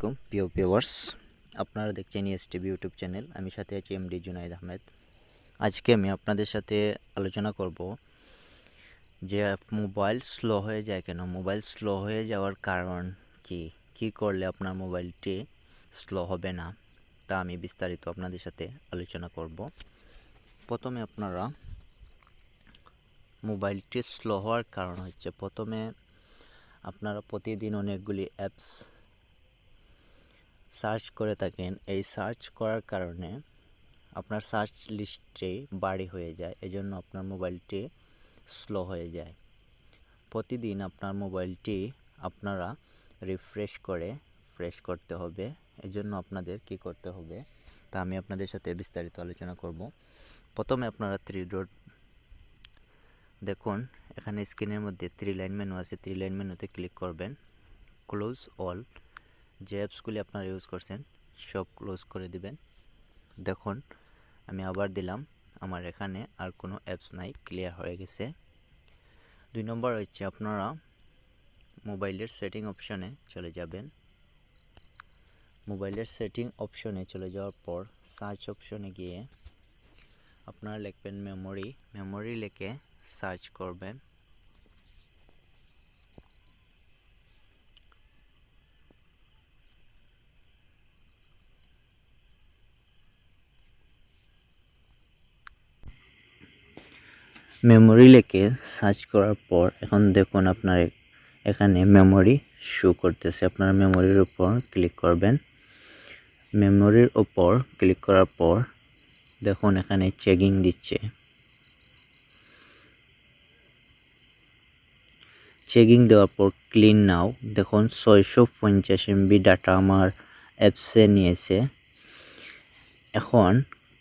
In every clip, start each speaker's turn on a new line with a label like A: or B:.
A: প্রিয় ভিউয়ার্স, আপনারা দেখছেন এসটিভি ইউটিউব চ্যানেল। আমি সাথে আছি এমডি জুনাইদ আহমেদ। আজকে আমি আপনাদের সাথে আলোচনা করব যে মোবাইল স্লো হয়ে যায় কেন, মোবাইল স্লো হয়ে যাওয়ার কারণ কি করলে আপনার মোবাইলটি স্লো হবে না, তা আমি বিস্তারিত আপনাদের সাথে আলোচনা করব। প্রথমে আপনারা মোবাইলটি স্লো হওয়ার কারণ হচ্ছে, প্রথমে আপনারা প্রতিদিন অনেকগুলি অ্যাপস সার্চ করে থাকেন। এই সার্চ করার কারণে আপনার সার্চ লিস্টে বাড়ি হয়ে যায়, এজন্য আপনার মোবাইলটি স্লো হয়ে যায়। প্রতিদিন আপনার মোবাইলটি আপনারা রিফ্রেশ করতে হবে। এজন্য আপনাদের কি করতে হবে তা আমি আপনাদের সাথে বিস্তারিত আলোচনা করব। প্রথমে আপনারা থ্রি ডট দেখুন, এখানে স্ক্রিনের মধ্যে 3 লাইন মেনু আছে। 3 লাইন মেনুতে ক্লিক করবেন। ক্লোজ অল, যে অ্যাপসগুলি আপনারা ইউজ করছেন সব ক্লোজ করে দিবেন। দেখুন আমি আবার দিলাম, আমার এখানে আর কোনো অ্যাপস নাই, ক্লিয়ার হয়ে গেছে। 2 নম্বর হচ্ছে আপনারা মোবাইলের সেটিং অপশনে চলে যাবেন। মোবাইলের সেটিং অপশনে চলে যাওয়ার পর সার্চ অপশনে গিয়ে আপনারা লিখবেন মেমোরি লিখে সার্চ করবেন। মেমোরি লিখে সার্চ করার পর এখন দেখুন আপনার এখানে মেমোরি শো করতেছে। আপনার মেমোরির উপর ক্লিক করবেন। মেমোরির উপর ক্লিক করার পর দেখুন এখানে চেকিং দিচ্ছে। চেকিং দেওয়ার পর ক্লিন নাও, দেখুন 650 MB ডাটা আমার অ্যাপসে নিয়েছে। এখন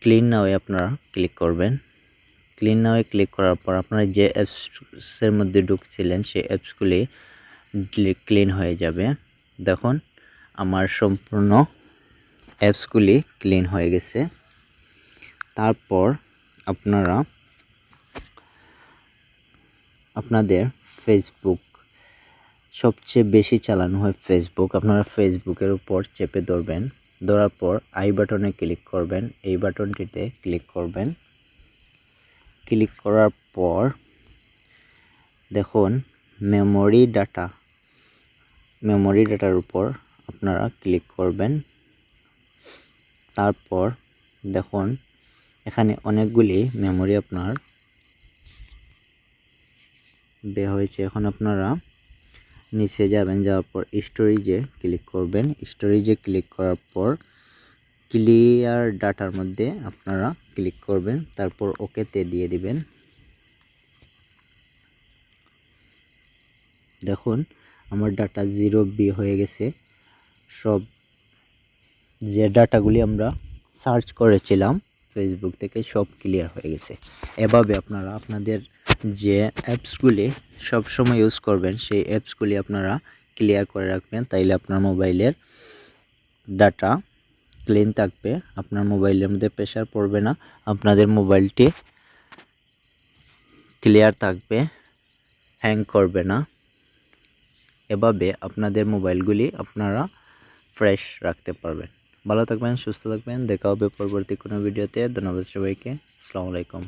A: ক্লিন নাওয়ে আপনারা ক্লিক করবেন। ক্লিন নাওয়ে ক্লিক করার পর আপনারা যে অ্যাপসের মধ্যে ঢুকছিলেন সেই অ্যাপসগুলি ক্লিন হয়ে যাবে। দেখুন আমার সম্পূর্ণ অ্যাপসগুলি ক্লিন হয়ে গেছে। তারপর আপনারা আপনাদের ফেসবুক সবচেয়ে বেশি চালানো হয় ফেসবুক। আপনারা ফেসবুকের উপর চেপে ধরবেন। ধরার পর আই বাটনে ক্লিক করবেন। এই বাটনটিতে ক্লিক করবেন। ক্লিক করার পর দেখুন মেমোরি ডাটার উপর আপনারা ক্লিক করবেন। তারপর দেখুন এখানে অনেকগুলি মেমোরি আপনার বের হয়েছে। এখন আপনারা নিচে যাবেন, যাওয়ার পর স্টোরেজে ক্লিক করবেন। স্টোরেজে ক্লিক করার পর ক্লিয়ার ডাটার মধ্যে আপনারা ক্লিক করবেন। তারপর ওকেতে দিয়ে দিবেন। দেখুন আমার ডাটা 0B হয়ে গেছে। সব যে ডাটাগুলি আমরা সার্চ করেছিলাম ফেসবুক থেকে সব ক্লিয়ার হয়ে গেছে। এভাবে আপনারা আপনাদের যে অ্যাপসগুলি সবসময় ইউজ করবেন সেই অ্যাপসগুলি আপনারা ক্লিয়ার করে রাখবেন, তাইলে আপনার মোবাইলের ডাটা ক্লিন থাকবে, আপনার মোবাইলের মধ্যে প্রেশার পড়বে না, আপনাদের মোবাইলটি ক্লিয়ার থাকবে, হ্যাং করবে না। এভাবে আপনাদের মোবাইলগুলি আপনারা ফ্রেশ রাখতে পারবেন। ভালো থাকবেন, সুস্থ থাকবেন। দেখা হবে পরবর্তী কোনো ভিডিওতে। ধন্যবাদ সবাইকে। আসসালামু আলাইকুম।